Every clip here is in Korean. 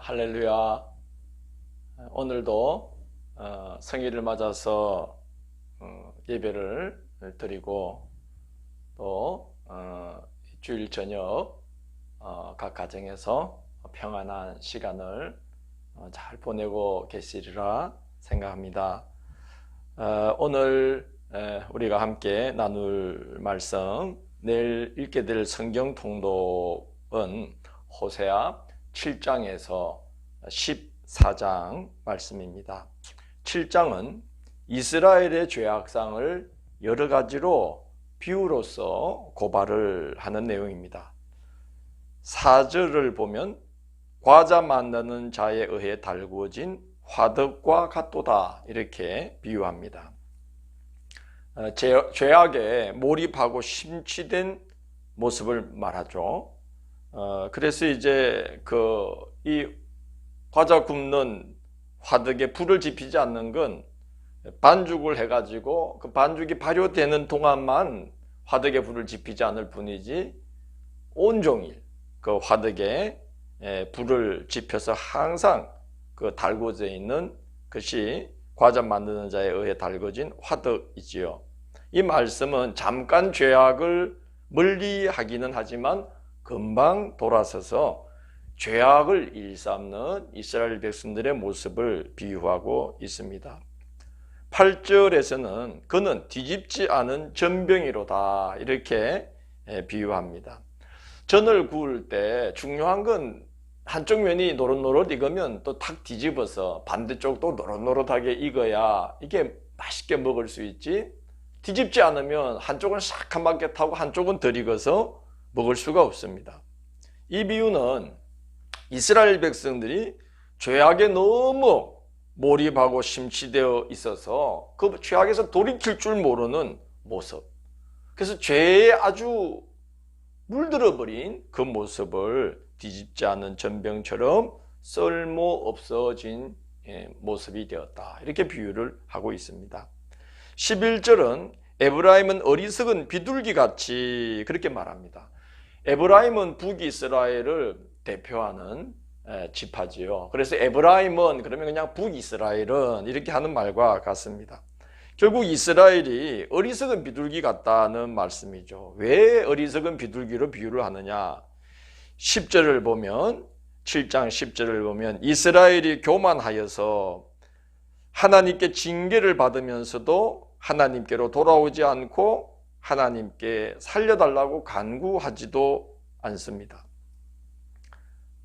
할렐루야. 오늘도 성일을 맞아서 예배를 드리고 또 주일 저녁 각 가정에서 평안한 시간을 잘 보내고 계시리라 생각합니다. 오늘 우리가 함께 나눌 말씀, 내일 읽게 될 성경 통독은 호세아 7장에서 14장 말씀입니다. 7장은 이스라엘의 죄악상을 여러 가지로 비유로서 고발을 하는 내용입니다. 4절을 보면 과자 만드는 자에 의해 달구어진 화덕과 같도다 이렇게 비유합니다. 죄악에 몰입하고 심취된 모습을 말하죠. 그래서 이제 이 과자 굽는 화덕에 불을 지피지 않는 건 반죽을 해가지고 그 반죽이 발효되는 동안만 화덕에 불을 지피지 않을 뿐이지 온종일 그 화덕에 불을 지펴서 항상 그 달궈져 있는 것이 과자 만드는 자에 의해 달궈진 화덕이지요. 이 말씀은 잠깐 죄악을 멀리하기는 하지만 금방 돌아서서 죄악을 일삼는 이스라엘 백성들의 모습을 비유하고 있습니다. 8절에서는 그는 뒤집지 않은 전병이로다 이렇게 비유합니다. 전을 구울 때 중요한 건 한쪽 면이 노릇노릇 익으면 또 탁 뒤집어서 반대쪽도 노릇노릇하게 익어야 이게 맛있게 먹을 수 있지, 뒤집지 않으면 한쪽은 새카맣게 타고 한쪽은 덜 익어서 먹을 수가 없습니다. 이 비유는 이스라엘 백성들이 죄악에 너무 몰입하고 심취되어 있어서 그 죄악에서 돌이킬 줄 모르는 모습, 그래서 죄에 아주 물들어버린 그 모습을 뒤집지 않은 전병처럼 쓸모없어진 모습이 되었다 이렇게 비유를 하고 있습니다. 11절은 에브라임은 어리석은 비둘기같이 그렇게 말합니다. 에브라임은 북이스라엘을 대표하는 지파지요. 그래서 에브라임은 그러면 그냥 북이스라엘은 이렇게 하는 말과 같습니다. 결국 이스라엘이 어리석은 비둘기 같다는 말씀이죠. 왜 어리석은 비둘기로 비유를 하느냐? 10절을 보면 7장 10절을 보면 이스라엘이 교만하여서 하나님께 징계를 받으면서도 하나님께로 돌아오지 않고 하나님께 살려달라고 간구하지도 않습니다.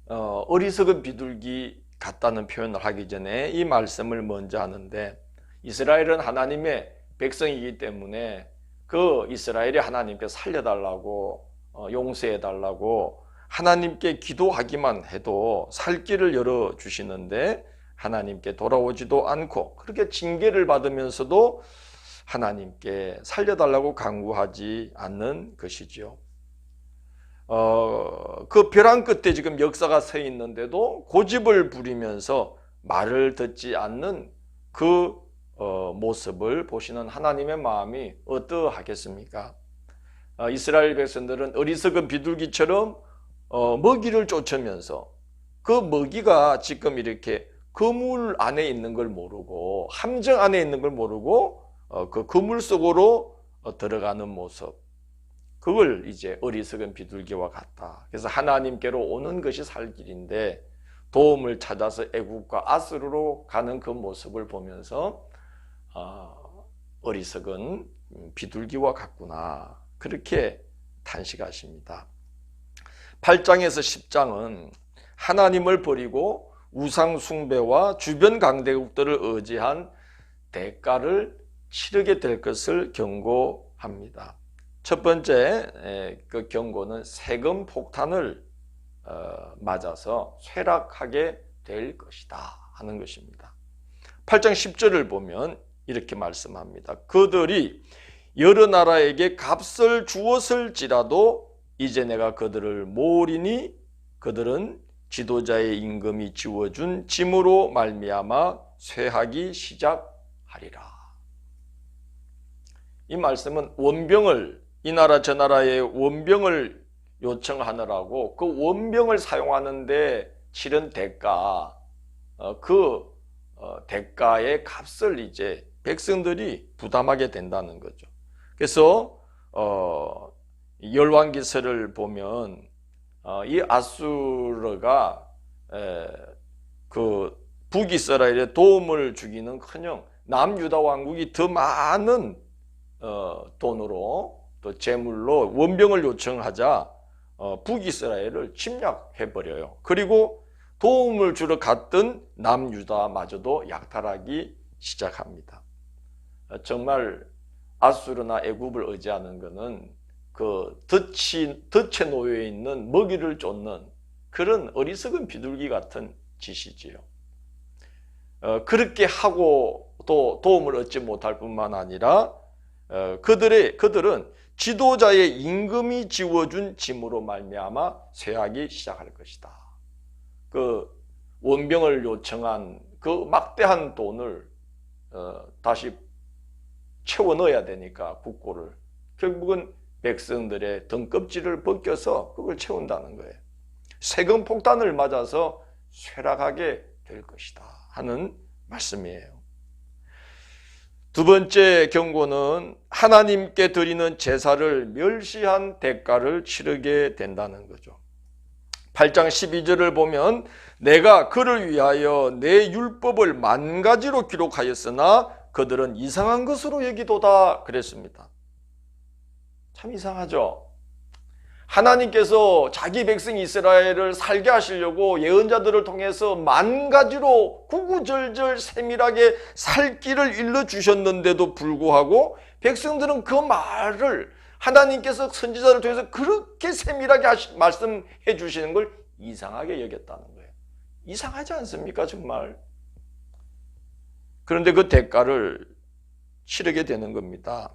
어리석은 비둘기 같다는 표현을 하기 전에 이 말씀을 먼저 하는데, 이스라엘은 하나님의 백성이기 때문에 그 이스라엘이 하나님께 살려달라고 용서해달라고 하나님께 기도하기만 해도 살 길을 열어주시는데 하나님께 돌아오지도 않고 그렇게 징계를 받으면서도 하나님께 살려달라고 간구하지 않는 것이죠. 그 벼랑 끝에 지금 역사가 서 있는데도 고집을 부리면서 말을 듣지 않는 그 모습을 보시는 하나님의 마음이 어떠하겠습니까? 이스라엘 백성들은 어리석은 비둘기처럼 먹이를 쫓으면서 그 먹이가 지금 이렇게 그물 안에 있는 걸 모르고 함정 안에 있는 걸 모르고 그 그물 속으로 들어가는 모습, 그걸 이제 어리석은 비둘기와 같다. 그래서 하나님께로 오는 것이 살 길인데 도움을 찾아서 애국과 아스르로 가는 그 모습을 보면서 어리석은 비둘기와 같구나 그렇게 탄식하십니다. 8장에서 10장은 하나님을 버리고 우상 숭배와 주변 강대국들을 의지한 대가를 치르게 될 것을 경고합니다. 첫 번째 그 경고는 세금 폭탄을 맞아서 쇠락하게 될 것이다 하는 것입니다. 8장 10절을 보면 이렇게 말씀합니다. 그들이 여러 나라에게 값을 주었을지라도 이제 내가 그들을 모으리니 그들은 지도자의 임금이 지워준 짐으로 말미암아 쇠하기 시작하리라. 이 말씀은 원병을, 이 나라 저 나라의 원병을 요청하느라고 그 원병을 사용하는데 치른 대가, 대가의 값을 이제 백성들이 부담하게 된다는 거죠. 그래서 열왕기서를 보면 이 아수르가 그 북이스라엘에 도움을 주기는커녕 남유다 왕국이 더 많은 돈으로 또 재물로 원병을 요청하자 북이스라엘을 침략해버려요. 그리고 도움을 주러 갔던 남유다마저도 약탈하기 시작합니다. 정말 아수르나 애굽을 의지하는 것은 그 덫에 놓여 있는 먹이를 쫓는 그런 어리석은 비둘기 같은 짓이지요. 그렇게 하고 또 도움을 얻지 못할 뿐만 아니라 그들은 지도자의 임금이 지워준 짐으로 말미암아 쇠하기 시작할 것이다. 그 원병을 요청한 그 막대한 돈을 다시 채워 넣어야 되니까 국고를 결국은 백성들의 등껍질을 벗겨서 그걸 채운다는 거예요. 세금 폭탄을 맞아서 쇠락하게 될 것이다 하는 말씀이에요. 두 번째 경고는 하나님께 드리는 제사를 멸시한 대가를 치르게 된다는 거죠. 8장 12절을 보면 내가 그를 위하여 내 율법을 만 가지로 기록하였으나 그들은 이상한 것으로 여기도다 그랬습니다. 참 이상하죠. 하나님께서 자기 백성 이스라엘을 살게 하시려고 예언자들을 통해서 만 가지로 구구절절 세밀하게 살 길을 일러주셨는데도 불구하고 백성들은 그 말을 하나님께서 선지자를 통해서 그렇게 세밀하게 말씀해 주시는 걸 이상하게 여겼다는 거예요. 이상하지 않습니까 정말? 그런데 그 대가를 치르게 되는 겁니다.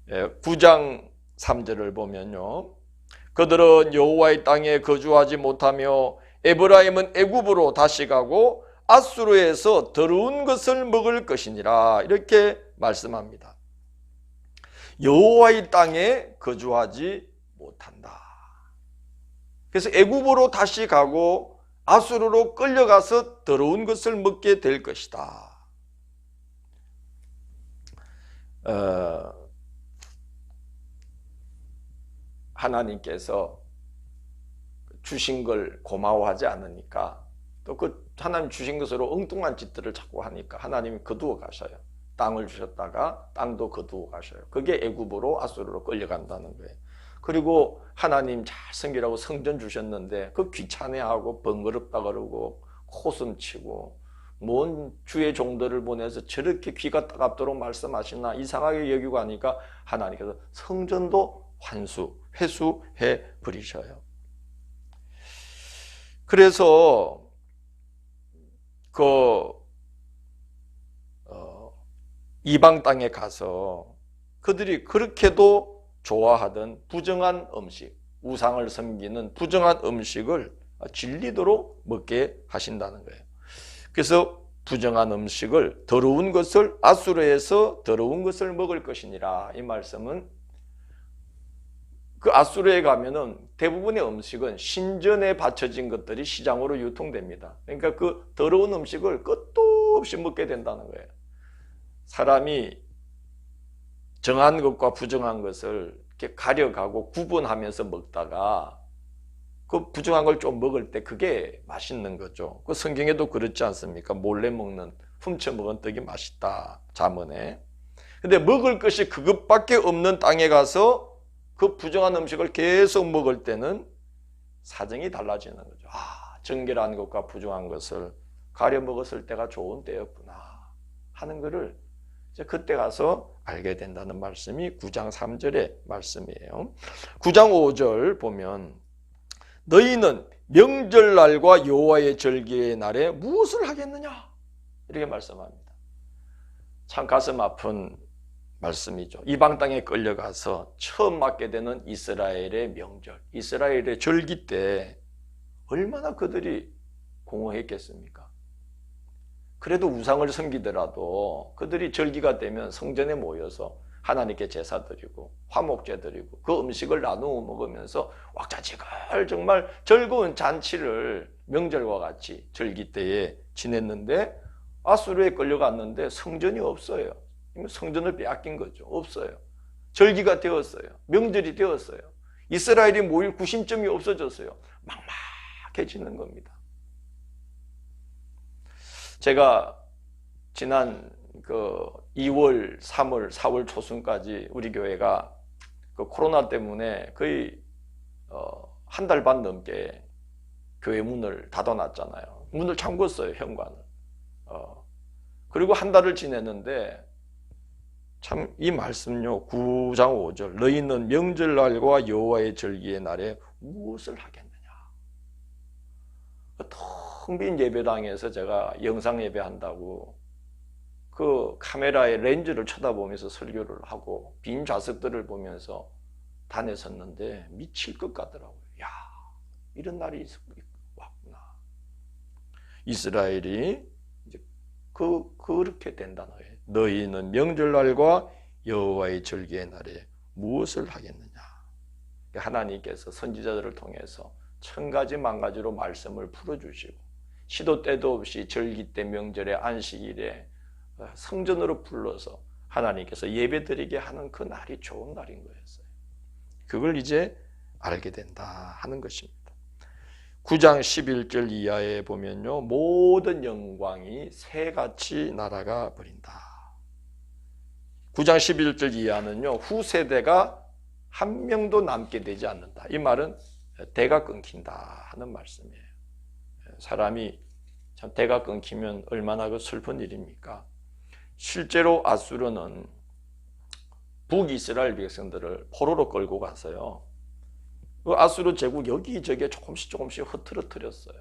9장 3절을 보면요. 그들은 여호와의 땅에 거주하지 못하며 에브라임은 애굽으로 다시 가고 아수르에서 더러운 것을 먹을 것이니라 이렇게 말씀합니다. 여호와의 땅에 거주하지 못한다. 그래서 애굽으로 다시 가고 아수르로 끌려가서 더러운 것을 먹게 될 것이다. 하나님께서 주신 걸 고마워하지 않으니까 또 그 하나님 주신 것으로 엉뚱한 짓들을 자꾸 하니까 하나님이 거두어 가셔요. 땅을 주셨다가 땅도 거두어 가셔요. 그게 애굽으로 아수르로 끌려간다는 거예요. 그리고 하나님 잘 섬기라고 성전 주셨는데 그 귀찮아하고 번거롭다 그러고 코숨치고 뭔 주의 종들을 보내서 저렇게 귀가 따갑도록 말씀하시나 이상하게 여기고 하니까 하나님께서 성전도 회수해 버리셔요. 그래서 이방 땅에 가서 그들이 그렇게도 좋아하던 부정한 음식, 우상을 섬기는 부정한 음식을 질리도록 먹게 하신다는 거예요. 그래서 부정한 음식을 더러운 것을 아수르에서 더러운 것을 먹을 것이니라. 이 말씀은 그 아수르에 가면은 대부분의 음식은 신전에 바쳐진 것들이 시장으로 유통됩니다. 그러니까 그 더러운 음식을 끝도 없이 먹게 된다는 거예요. 사람이 정한 것과 부정한 것을 이렇게 가려가고 구분하면서 먹다가 그 부정한 걸 좀 먹을 때 그게 맛있는 거죠. 그 성경에도 그렇지 않습니까? 몰래 먹는, 훔쳐 먹은 떡이 맛있다. 잠언에. 근데 먹을 것이 그것밖에 없는 땅에 가서 그 부정한 음식을 계속 먹을 때는 사정이 달라지는 거죠. 정결한 것과 부정한 것을 가려 먹었을 때가 좋은 때였구나 하는 것을 이제 그때 가서 알게 된다는 말씀이 9장 3절의 말씀이에요. 9장 5절 보면 너희는 명절날과 여호와의 절기의 날에 무엇을 하겠느냐? 이렇게 말씀합니다. 참 가슴 아픈 말씀이죠. 이방 땅에 끌려가서 처음 맞게 되는 이스라엘의 명절, 이스라엘의 절기 때 얼마나 그들이 공허했겠습니까? 그래도 우상을 섬기더라도 그들이 절기가 되면 성전에 모여서 하나님께 제사 드리고 화목제 드리고 그 음식을 나누어 먹으면서 왁자지껄 정말 즐거운 잔치를 명절과 같이 절기 때에 지냈는데 아수르에 끌려갔는데 성전이 없어요. 성전을 빼앗긴 거죠. 없어요. 절기가 되었어요. 명절이 되었어요. 이스라엘이 모일 구심점이 없어졌어요. 막막해지는 겁니다. 제가 지난 2월, 3월, 4월 초순까지 우리 교회가 그 코로나 때문에 거의 한 달 반 넘게 교회 문을 닫아놨잖아요. 문을 잠궜어요, 현관을. 그리고 한 달을 지냈는데 참 이 말씀요, 9장 5절 너희는 명절날과 여호와의 절기의 날에 무엇을 하겠느냐. 텅 빈 예배당에서 제가 영상 예배한다고 그 카메라의 렌즈를 쳐다보면서 설교를 하고 빈 좌석들을 보면서 단에 섰는데 미칠 것 같더라고요. 야, 이런 날이 왔구나. 이스라엘이 이제 그렇게 된다는 거예요. 너희는 명절날과 여호와의 절기의 날에 무엇을 하겠느냐. 하나님께서 선지자들을 통해서 천 가지 만 가지로 말씀을 풀어주시고 시도 때도 없이 절기 때 명절에 안식일에 성전으로 불러서 하나님께서 예배드리게 하는 그 날이 좋은 날인 거였어요. 그걸 이제 알게 된다 하는 것입니다. 9장 11절 이하에 보면요, 모든 영광이 새같이 날아가 버린다. 9장 11절 이하는요, 후세대가 한 명도 남게 되지 않는다. 이 말은 대가 끊긴다 하는 말씀이에요. 사람이 참 대가 끊기면 얼마나 그 슬픈 일입니까? 실제로 아수르는 북이스라엘 백성들을 포로로 끌고 가서요, 그 아수르 제국 여기저기 조금씩 흐트러뜨렸어요.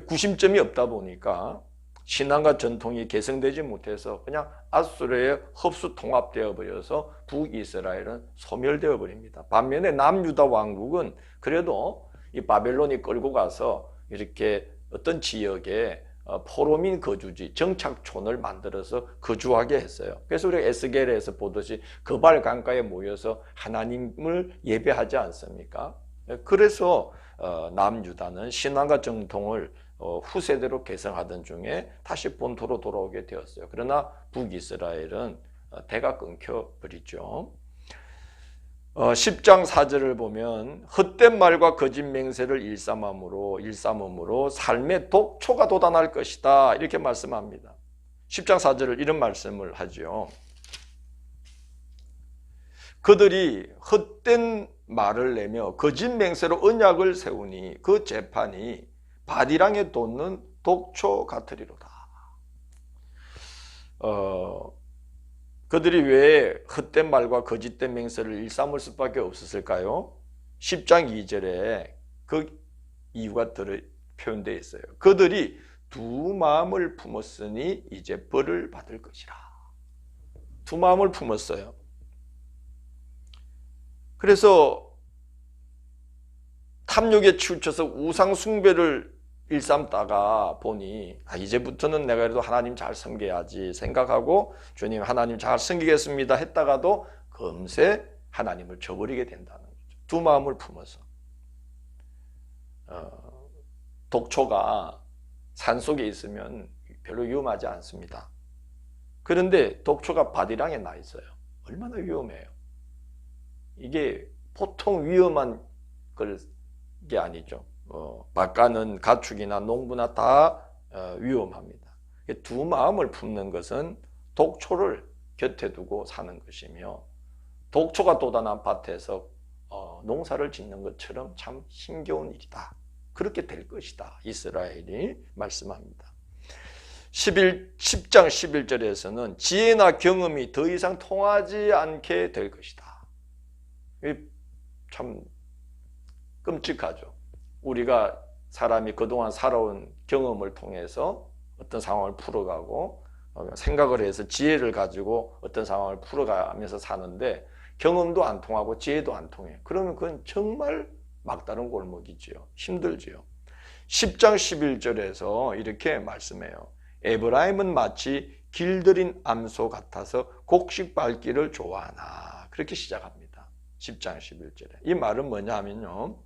구심점이 없다 보니까 신앙과 전통이 개성되지 못해서 그냥 아수르에 흡수 통합되어 버려서 북이스라엘은 소멸되어 버립니다. 반면에 남유다 왕국은 그래도 이 바벨론이 끌고 가서 이렇게 어떤 지역에 포로민 거주지, 정착촌을 만들어서 거주하게 했어요. 그래서 우리가 에스겔에서 보듯이 거발 강가에 모여서 하나님을 예배하지 않습니까? 그래서 남유다는 신앙과 정통을 후세대로 개성하던 중에 다시 본토로 돌아오게 되었어요. 그러나 북이스라엘은 대가 끊겨버리죠. 10장 4절을 보면 헛된 말과 거짓 맹세를 일삼음으로 삶의 독초가 돋아날 것이다 이렇게 말씀합니다. 10장 4절을 이런 말씀을 하죠. 그들이 헛된 말을 내며 거짓 맹세로 언약을 세우니 그 재판이 바디랑에 돋는 독초 같으리로다. 그들이 왜 헛된 말과 거짓된 맹세를 일삼을 수밖에 없었을까요? 10장 2절에 그 이유가 표현되어 있어요. 그들이 두 마음을 품었으니 이제 벌을 받을 것이라. 두 마음을 품었어요. 그래서 탐욕에 치우쳐서 우상 숭배를 일삼다가 보니 이제부터는 내가 그래도 하나님 잘 섬겨야지 생각하고 주님 하나님 잘 섬기겠습니다 했다가도 금세 하나님을 저버리게 된다는 거죠. 두 마음을 품어서. 독초가 산속에 있으면 별로 위험하지 않습니다. 그런데 독초가 바디랑에 나 있어요. 얼마나 위험해요. 이게 보통 위험한 게 아니죠. 밭가는 가축이나 농부나 다 위험합니다. 두 마음을 품는 것은 독초를 곁에 두고 사는 것이며 독초가 돋아난 밭에서 농사를 짓는 것처럼 참 힘겨운 일이다. 그렇게 될 것이다. 이스라엘이 말씀합니다. 10장 11절에서는 지혜나 경험이 더 이상 통하지 않게 될 것이다. 참 끔찍하죠. 우리가 사람이 그동안 살아온 경험을 통해서 어떤 상황을 풀어가고 생각을 해서 지혜를 가지고 어떤 상황을 풀어가면서 사는데 경험도 안 통하고 지혜도 안 통해. 그러면 그건 정말 막다른 골목이지요. 힘들지요. 10장 11절에서 이렇게 말씀해요. 에브라임은 마치 길들인 암소 같아서 곡식 밟기를 좋아하나. 그렇게 시작합니다. 10장 11절에. 이 말은 뭐냐 하면요,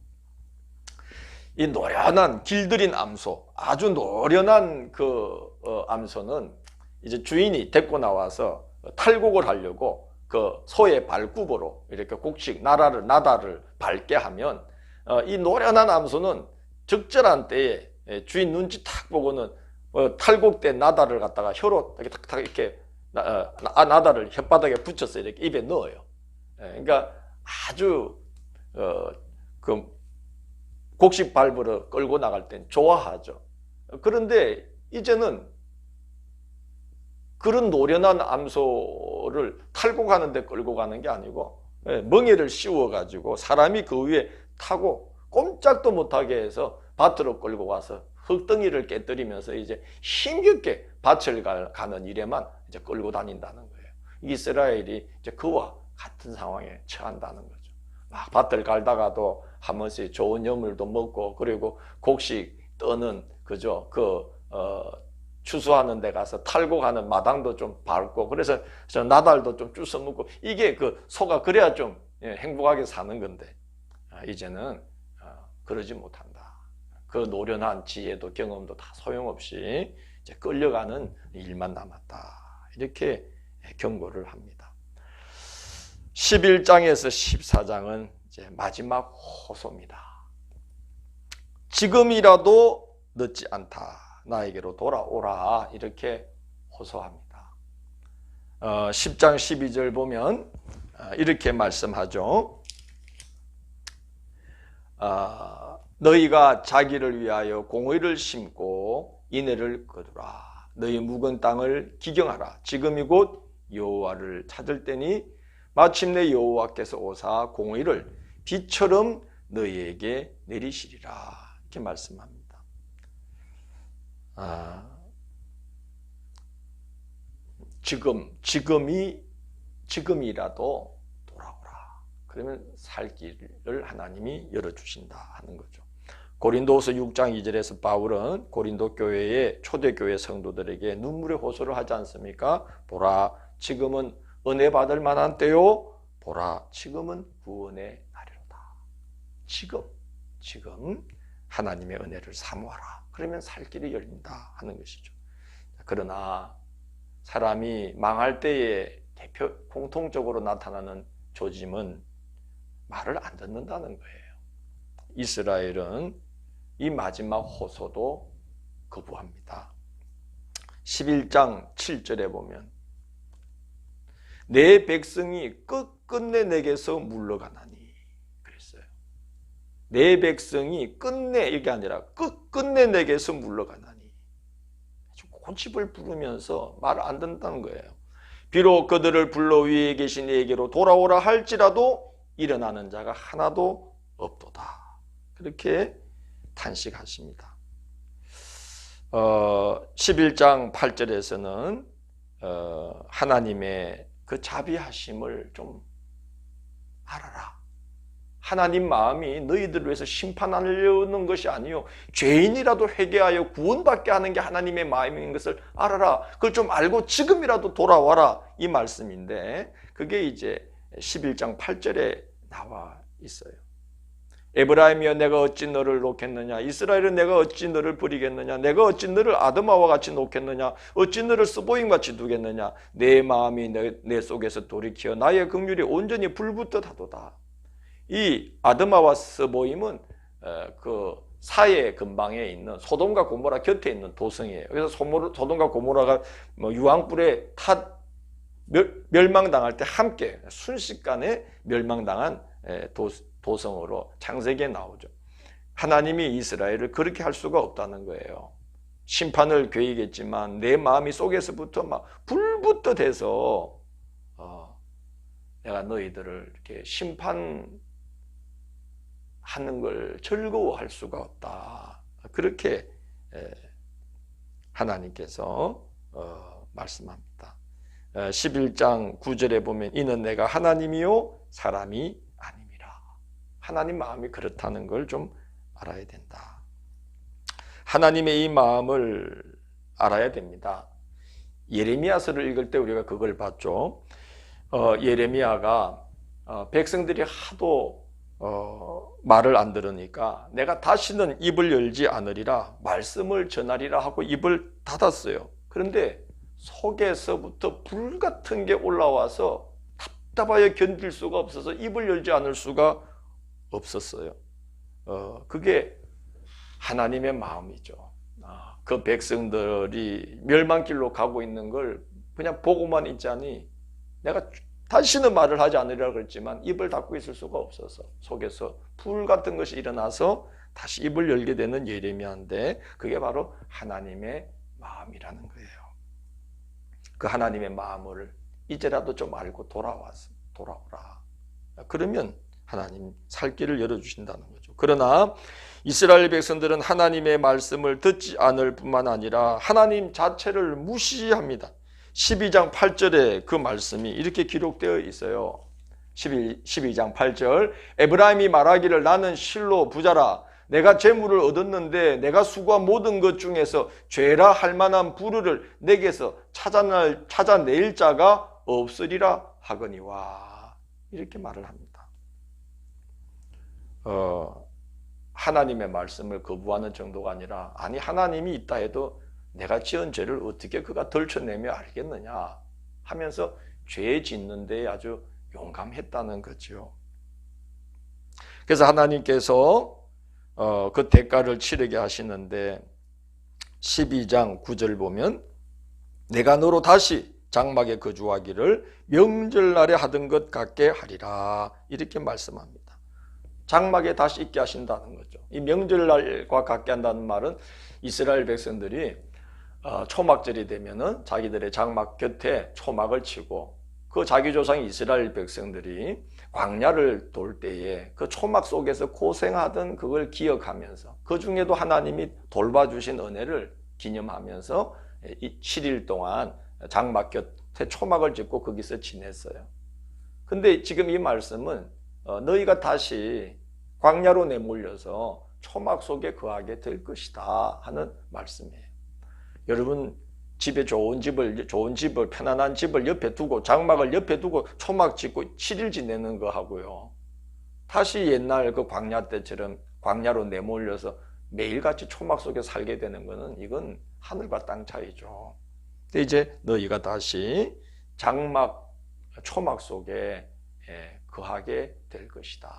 이 노련한 길들인 암소, 아주 노련한 암소는 이제 주인이 데리고 나와서 탈곡을 하려고 그 소의 발굽으로 이렇게 곡식 나다를 밟게 하면, 이 노련한 암소는 적절한 때에 주인 눈치 탁 보고는 탈곡된 나다를 갖다가 혀로 탁탁 이렇게 나다를 혓바닥에 붙여서 이렇게 입에 넣어요. 그러니까 아주 그 곡식 밟으러 끌고 나갈 땐 좋아하죠. 그런데 이제는 그런 노련한 암소를 탈곡하는 데 끌고 가는 게 아니고 멍에를 씌워가지고 사람이 그 위에 타고 꼼짝도 못하게 해서 밭으로 끌고 가서 흙덩이를 깨뜨리면서 이제 힘겹게 밭을 가는 일에만 이제 끌고 다닌다는 거예요. 이스라엘이 이제 그와 같은 상황에 처한다는 거죠. 막 밭을 갈다가도 한 번씩 좋은 여물도 먹고, 그리고 곡식 떠는 추수하는 데 가서 탈곡하는 마당도 좀 밟고, 그래서 저 나달도 좀 주워 먹고, 이게 그 소가 그래야 좀 행복하게 사는 건데, 이제는 그러지 못한다. 그 노련한 지혜도 경험도 다 소용없이 이제 끌려가는 일만 남았다. 이렇게 경고를 합니다. 11장에서 14장은 이제 마지막 호소입니다. 지금이라도 늦지 않다. 나에게로 돌아오라. 이렇게 호소합니다. 10장 12절 보면 이렇게 말씀하죠. 너희가 자기를 위하여 공의를 심고 인애를 거두라. 너희 묵은 땅을 기경하라. 지금이 곧 여호와를 찾을 때니 마침내 여호와께서 오사 공의를 비처럼 너희에게 내리시리라. 이렇게 말씀합니다. 지금이라도 돌아오라. 그러면 살 길을 하나님이 열어주신다 하는 거죠. 고린도후서 6장 2절에서 바울은 고린도 교회의 초대교회 성도들에게 눈물의 호소를 하지 않습니까? 보라, 지금은 은혜 받을 만한 때요. 보라, 지금은 구원의 날이로다. 지금 하나님의 은혜를 사모하라. 그러면 살 길이 열린다 하는 것이죠. 그러나 사람이 망할 때에 공통적으로 나타나는 조짐은 말을 안 듣는다는 거예요. 이스라엘은 이 마지막 호소도 거부합니다. 11장 7절에 보면 내 백성이 끝끝내 내게서 물러가나니 그랬어요. 내 백성이 끝내, 이게 아니라 끝끝내 내게서 물러가나니. 고집을 부르면서 말을 안 듣는다는 거예요. 비록 그들을 불러 위에 계신 이에게로 돌아오라 할지라도 일어나는 자가 하나도 없도다. 그렇게 탄식하십니다. 11장 8절에서는 하나님의 그 자비하심을 좀 알아라. 하나님 마음이 너희들을 위해서 심판하려는 것이 아니요 죄인이라도 회개하여 구원받게 하는 게 하나님의 마음인 것을 알아라. 그걸 좀 알고 지금이라도 돌아와라. 이 말씀인데 그게 이제 11장 8절에 나와 있어요. 에브라임이여 내가 어찌 너를 놓겠느냐. 이스라엘은 내가 어찌 너를 버리겠느냐. 내가 어찌 너를 아드마와 같이 놓겠느냐. 어찌 너를 스보임같이 두겠느냐. 내 마음이 내 속에서 돌이켜 나의 긍휼이 온전히 불붙듯 하도다. 이 아드마와 스보임은 그 사해 근방에 있는 소돔과 고모라 곁에 있는 도성이에요. 그래서 소돔과 고모라가 유황불에 멸망당할 때 함께 순식간에 멸망당한 도성으로 창세기에 나오죠. 하나님이 이스라엘을 그렇게 할 수가 없다는 거예요. 심판을 괴이겠지만 내 마음이 속에서부터 막 불붙듯 해서 내가 너희들을 이렇게 심판하는 걸 즐거워할 수가 없다. 그렇게 하나님께서 말씀합니다. 11장 9절에 보면 이는 내가 하나님이요 사람이 아님이라. 하나님 마음이 그렇다는 걸 좀 알아야 된다. 하나님의 이 마음을 알아야 됩니다. 예레미야서를 읽을 때 우리가 그걸 봤죠. 예레미야가 백성들이 하도 말을 안 들으니까 내가 다시는 입을 열지 않으리라, 말씀을 전하리라 하고 입을 닫았어요. 그런데 속에서부터 불 같은 게 올라와서 답답하여 견딜 수가 없어서 입을 열지 않을 수가 없었어요. 그게 하나님의 마음이죠. 그 백성들이 멸망길로 가고 있는 걸 그냥 보고만 있자니 내가 다시는 말을 하지 않으리라 그랬지만 입을 닫고 있을 수가 없어서 속에서 불 같은 것이 일어나서 다시 입을 열게 되는 예레미야인데, 그게 바로 하나님의 마음이라는 거예요. 그 하나님의 마음을 이제라도 좀 알고 돌아오라. 그러면 하나님 살 길을 열어주신다는 거죠. 그러나 이스라엘 백성들은 하나님의 말씀을 듣지 않을 뿐만 아니라 하나님 자체를 무시합니다. 12장 8절에 그 말씀이 이렇게 기록되어 있어요. 12장 8절, 에브라임이 말하기를 나는 실로 부자라, 내가 재물을 얻었는데 내가 수고한 모든 것 중에서 죄라 할 만한 부르를 내게서 찾아낼 자가 없으리라 하거니와, 이렇게 말을 합니다. 하나님의 말씀을 거부하는 정도가 아니라, 아니 하나님이 있다 해도 내가 지은 죄를 어떻게 그가 덜쳐내며 알겠느냐 하면서 죄 짓는 데 아주 용감했다는 거죠. 그래서 하나님께서 그 대가를 치르게 하시는데 12장 9절 보면 내가 너로 다시 장막에 거주하기를 명절날에 하던 것 같게 하리라, 이렇게 말씀합니다. 장막에 다시 있게 하신다는 거죠. 이 명절날과 같게 한다는 말은 이스라엘 백성들이 초막절이 되면은 자기들의 장막 곁에 초막을 치고, 그 자기 조상 이스라엘 백성들이 광야를 돌 때에 그 초막 속에서 고생하던 그걸 기억하면서 그 중에도 하나님이 돌봐주신 은혜를 기념하면서 이 7일 동안 장막 곁에 초막을 짓고 거기서 지냈어요. 근데 지금 이 말씀은 너희가 다시 광야로 내몰려서 초막 속에 거하게 될 것이다 하는 말씀이에요. 여러분, 집에 좋은 집을 편안한 집을 옆에 두고 장막을 옆에 두고 초막 짓고 7일 지내는 거 하고요, 다시 옛날 그 광야 때처럼 광야로 내몰려서 매일같이 초막 속에 살게 되는 거는 이건 하늘과 땅 차이죠. 근데 이제 너희가 다시 장막 초막 속에 거하게 될 것이다.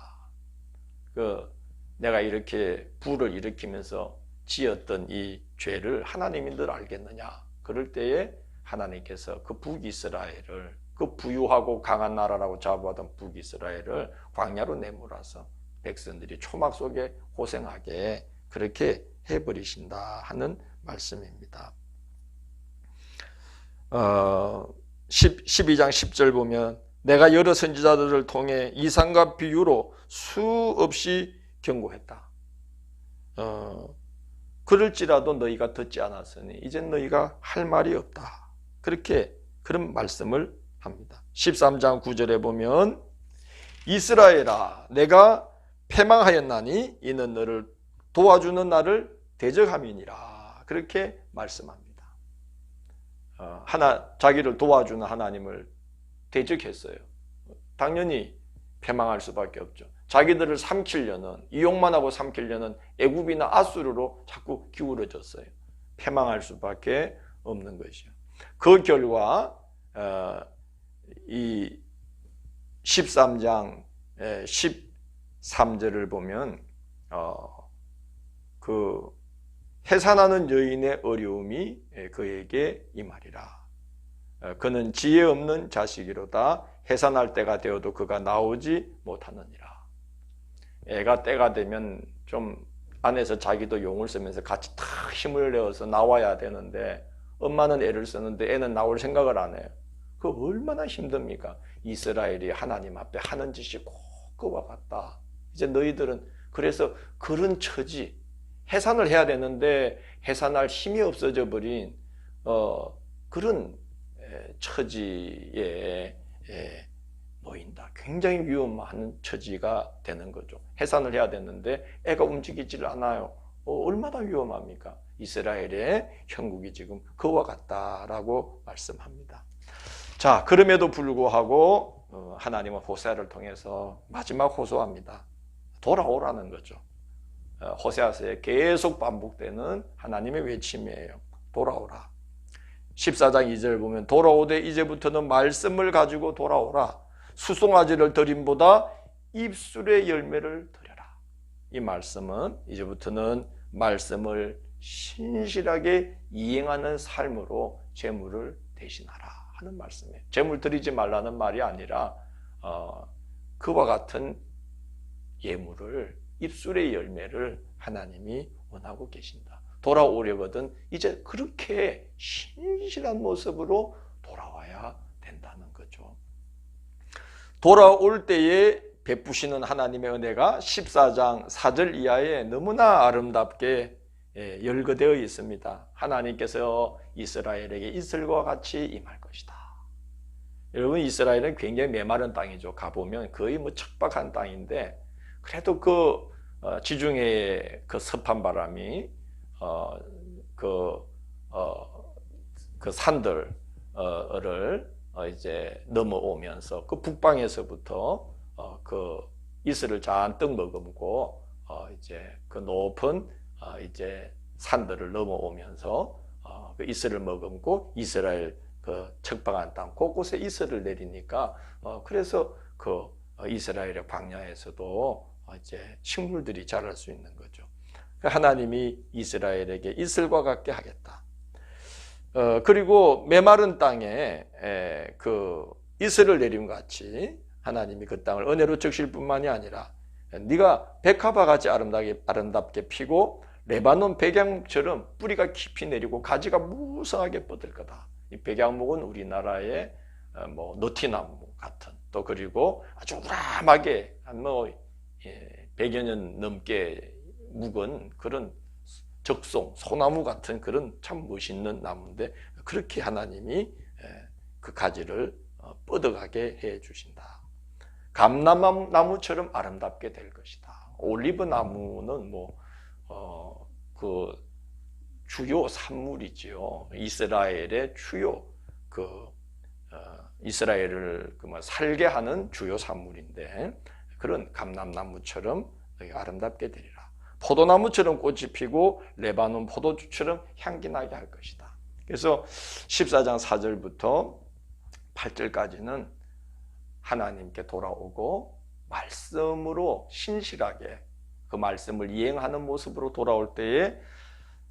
내가 이렇게 불을 일으키면서 지었던 이 죄를 하나님이 늘 알겠느냐. 그럴 때에 하나님께서 그 북이스라엘을, 그 부유하고 강한 나라라고 자부하던 북이스라엘을 광야로 내몰아서 백성들이 초막 속에 고생하게 그렇게 해버리신다 하는 말씀입니다. 12장 10절 보면 내가 여러 선지자들을 통해 이상과 비유로 수없이 경고했다. 그럴지라도 너희가 듣지 않았으니 이젠 너희가 할 말이 없다. 그런 말씀을 합니다. 13장 9절에 보면 이스라엘아 내가 패망하였나니 이는 너를 도와주는 나를 대적함이니라. 그렇게 말씀합니다. 자기를 도와주는 하나님을 대적했어요. 당연히 패망할 수밖에 없죠. 자기들을 삼키려는, 이용만 하고 삼키려는 애굽이나 아수르로 자꾸 기울어졌어요. 패망할 수밖에 없는 것이죠. 그 결과 이 13장 13절을 보면 그 해산하는 여인의 어려움이 그에게 임하리라. 그는 지혜 없는 자식이로다. 해산할 때가 되어도 그가 나오지 못하느니라. 애가 때가 되면 좀 안에서 자기도 용을 쓰면서 같이 탁 힘을 내어서 나와야 되는데 엄마는 애를 쓰는데 애는 나올 생각을 안 해요. 그 얼마나 힘듭니까? 이스라엘이 하나님 앞에 하는 짓이 꼭 그와 같다. 이제 너희들은 그래서 그런 처지, 해산을 해야 되는데 해산할 힘이 없어져 버린 그런 처지에 놓인다. 굉장히 위험한 처지가 되는 거죠. 해산을 해야 되는데 애가 움직이질 않아요. 얼마나 위험합니까? 이스라엘의 형국이 지금 그와 같다라고 말씀합니다. 자, 그럼에도 불구하고 하나님은 호세아를 통해서 마지막 호소합니다. 돌아오라는 거죠. 호세아서에 계속 반복되는 하나님의 외침이에요. 돌아오라. 14장 2절 보면 돌아오되 이제부터는 말씀을 가지고 돌아오라. 수송아지를 드림보다 입술의 열매를 드려라. 이 말씀은 이제부터는 말씀을 신실하게 이행하는 삶으로 재물을 대신하라 하는 말씀이에요. 재물 드리지 말라는 말이 아니라 그와 같은 예물을, 입술의 열매를 하나님이 원하고 계신다. 돌아오려거든 이제 그렇게 신실한 모습으로 돌아와야 된다는 거죠. 돌아올 때에 베푸시는 하나님의 은혜가 14장 4절 이하에 너무나 아름답게 열거되어 있습니다. 하나님께서 이스라엘에게 이슬과 같이 임할 것이다. 여러분, 이스라엘은 굉장히 메마른 땅이죠. 가보면 거의 척박한 땅인데 그래도 그 지중해의 그 습한 바람이 그 산들을 이제 넘어오면서 그 북방에서부터 그 이슬을 잔뜩 머금고 이제 그 높은 이제 산들을 넘어오면서 그 이슬을 머금고 이스라엘 그 척박한 땅 곳곳에 이슬을 내리니까 그래서 그 이스라엘의 광야에서도 이제 식물들이 자랄 수 있는 거죠. 하나님이 이스라엘에게 이슬과 같게 하겠다. 그리고 메마른 땅에 그 이슬을 내림 같이 하나님이 그 땅을 은혜로 적실 뿐만이 아니라 네가 백합화 같이 아름답게 피고 레바논 백양목처럼 뿌리가 깊이 내리고 가지가 무성하게 뻗을 거다. 이 백양목은 우리나라의 뭐 너티나무 같은, 또 그리고 아주 우람하게 뭐 100여 년 넘게 묵은 그런 적송, 소나무 같은 그런 참 멋있는 나무인데 그렇게 하나님이 그 가지를 뻗어가게 해 주신다. 감람나무처럼 아름답게 될 것이다. 올리브 나무는 그 주요 산물이지요. 이스라엘의 주요 이스라엘을 살게 하는 주요 산물인데 그런 감람나무처럼 아름답게 되리라. 포도나무처럼 꽃이 피고 레바논 포도주처럼 향기 나게 할 것이다. 그래서 14장 4절부터 8절까지는 하나님께 돌아오고 말씀으로 신실하게 그 말씀을 이행하는 모습으로 돌아올 때에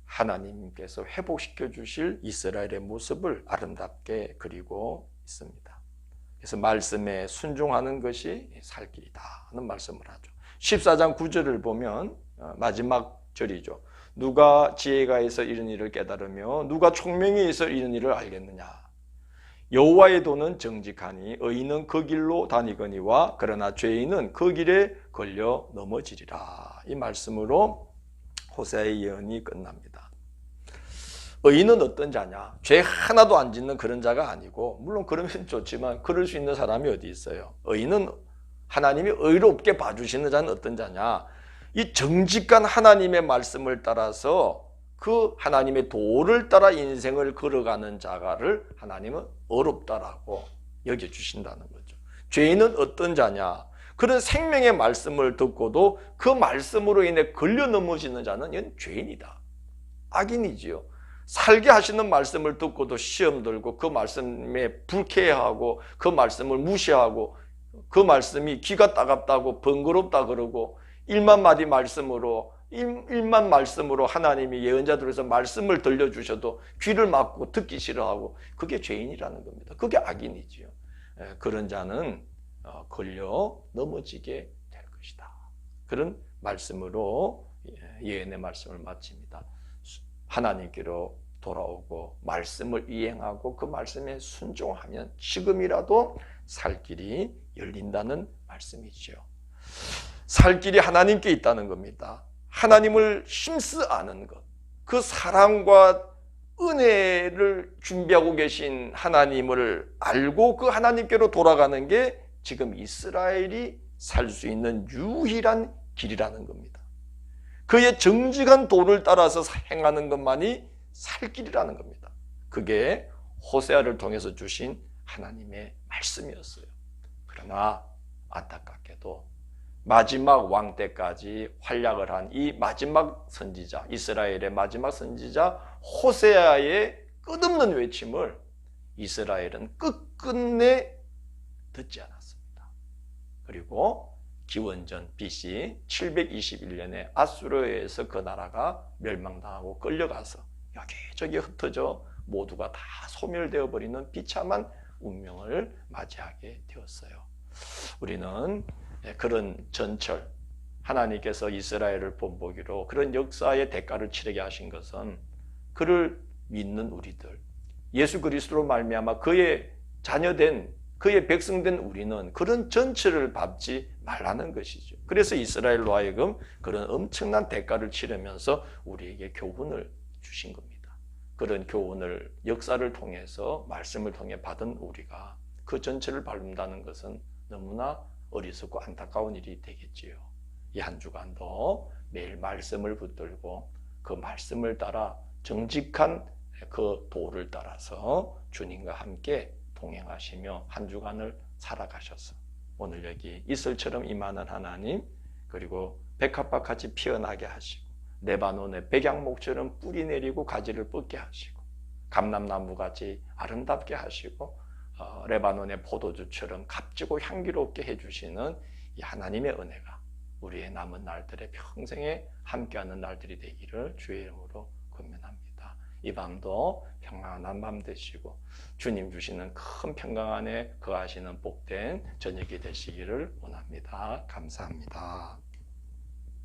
하나님께서 회복시켜 주실 이스라엘의 모습을 아름답게 그리고 있습니다. 그래서 말씀에 순종하는 것이 살 길이다 하는 말씀을 하죠. 14장 9절을 보면 마지막 절이죠. 누가 지혜가 있어 이런 일을 깨달으며 누가 총명이 있어 이런 일을 알겠느냐. 여호와의 도는 정직하니 의인은 그 길로 다니거니와 그러나 죄인은 그 길에 걸려 넘어지리라. 이 말씀으로 호세아의 예언이 끝납니다. 의인은 어떤 자냐? 죄 하나도 안 짓는 그런 자가 아니고, 물론 그러면 좋지만 그럴 수 있는 사람이 어디 있어요? 의인은 하나님이 의롭게 봐주시는 자는 어떤 자냐? 이 정직한 하나님의 말씀을 따라서 그 하나님의 도를 따라 인생을 걸어가는 자가를 하나님은 어렵다라고 여겨주신다는 거죠. 죄인은 어떤 자냐? 그런 생명의 말씀을 듣고도 그 말씀으로 인해 걸려 넘어지는 자는 이건 죄인이다. 악인이지요. 살게 하시는 말씀을 듣고도 시험 들고 그 말씀에 불쾌해하고 그 말씀을 무시하고 그 말씀이 귀가 따갑다고 번거롭다 그러고 일만 말씀으로 하나님이 예언자들에서 말씀을 들려주셔도 귀를 막고 듣기 싫어하고 그게 죄인이라는 겁니다. 그게 악인이지요. 그런 자는 걸려 넘어지게 될 것이다. 그런 말씀으로 예언의 말씀을 마칩니다. 하나님께로 돌아오고 말씀을 이행하고 그 말씀에 순종하면 지금이라도 살 길이 열린다는 말씀이지요. 살 길이 하나님께 있다는 겁니다. 하나님을 힘쓰 아는 것, 그 사랑과 은혜를 준비하고 계신 하나님을 알고 그 하나님께로 돌아가는 게 지금 이스라엘이 살 수 있는 유일한 길이라는 겁니다. 그의 정직한 도를 따라서 행하는 것만이 살 길이라는 겁니다. 그게 호세아를 통해서 주신 하나님의 말씀이었어요. 그러나 안타깝게도 마지막 왕 때까지 활약을 한 이 마지막 선지자, 이스라엘의 마지막 선지자 호세아의 끝없는 외침을 이스라엘은 끝끝내 듣지 않았습니다. 그리고 기원전 BC 721년에 아수르에 의해서 그 나라가 멸망당하고 끌려가서 여기저기 흩어져 모두가 다 소멸되어 버리는 비참한 운명을 맞이하게 되었어요. 우리는 그런 전철, 하나님께서 이스라엘을 본보기로 그런 역사의 대가를 치르게 하신 것은 그를 믿는 우리들, 예수 그리스도로 말미암아 그의 자녀된, 그의 백성된 우리는 그런 전철을 밟지 말라는 것이죠. 그래서 이스라엘로 하여금 그런 엄청난 대가를 치르면서 우리에게 교훈을 주신 겁니다. 그런 교훈을 역사를 통해서 말씀을 통해 받은 우리가 그 전체를 밟는다는 것은 너무나 어리석고 안타까운 일이 되겠지요. 이 한 주간도 매일 말씀을 붙들고 그 말씀을 따라 정직한 그 도를 따라서 주님과 함께 동행하시며 한 주간을 살아가셔서 오늘 여기 이슬처럼 임하는 하나님, 그리고 백합과 같이 피어나게 하시고 레바논의 백양목처럼 뿌리 내리고 가지를 뻗게 하시고 감람나무같이 아름답게 하시고 레바논의 포도주처럼 값지고 향기롭게 해주시는 이 하나님의 은혜가 우리의 남은 날들의 평생에 함께하는 날들이 되기를 주의 이름으로 권면합니다. 이 밤도 평안한 밤 되시고 주님 주시는 큰 평강 안에 거하시는 복된 저녁이 되시기를 원합니다. 감사합니다.